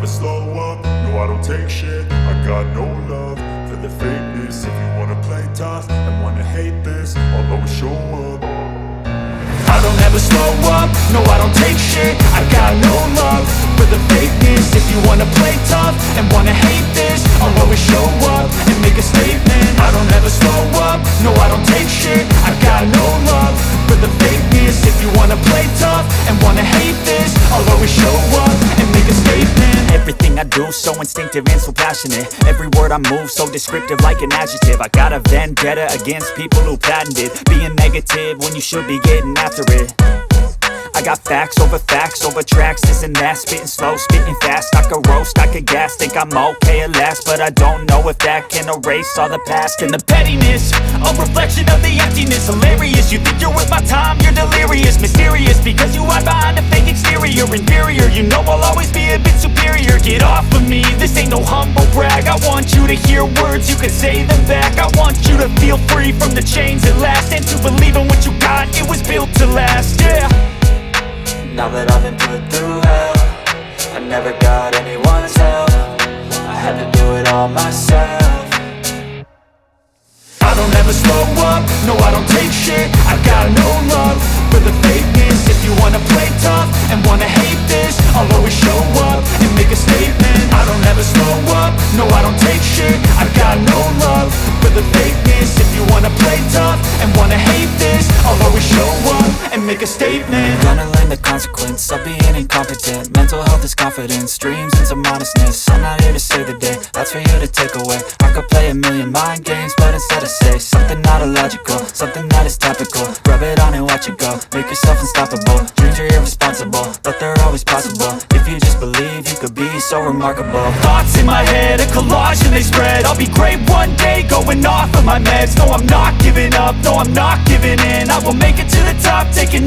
slow up, no I don't take shit. I got no love for the fakeness. If you wanna play tough and wanna hate this, I'll always show up. I don't ever slow up, no I don't take shit. I got no love for the fakeness. If you wanna play tough and wanna hate this, I'll always show up and make a statement. I don't ever slow up, no I don't take shit. I got no love for the fakeness. If you wanna play tough and wanna hate this, I'll always show up and make a statement. Everything I do so instinctive and so passionate. Every word I move so descriptive like an adjective. I got a vendetta against people who patented being negative when you should be getting after it. I got facts over tracks, this and that. Spitting slow, spitting fast, I could roast, I could gas. Think I'm okay at last, but I don't know if that can erase all the past. And the pettiness, a reflection of the emptiness. Hilarious, you think you're worth my time, you're delirious. Mysterious, because you hide behind a fake exterior. Inferior, you know I'll always be a bit superior. Get off of me, this ain't no humble brag. I want you to hear words, you can say them back. I want you to feel free from the chains at last, and to believe in what you got, it was built to last, yeah. Now that I've been put through hell, I never got anyone's help. I had to do it all myself. I don't ever slow up, no I don't take shit. I got no love for the fakeness. If you wanna play tough and wanna hate this, I'll always show up and make a statement. I don't ever slow up, no I don't take shit. I got no love for the fakeness. If you wanna play tough and wanna hate this, I'll always show up and make a statement. Gonna learn the consequence of being incompetent. Mental health is confidence, dreams and some honestness. I'm not here to save the day, that's for you to take away. I could play a million mind games, but instead I say something not illogical, something that is topical. Rub it on and watch it go, make yourself unstoppable. Dreams are irresponsible, but they're always possible. If you just believe, you could be so remarkable. Thoughts in my head, a collage and they spread. I'll be great one day, going off of my meds. No, I'm not giving up, no, I'm not giving in. I will make it to the top, taking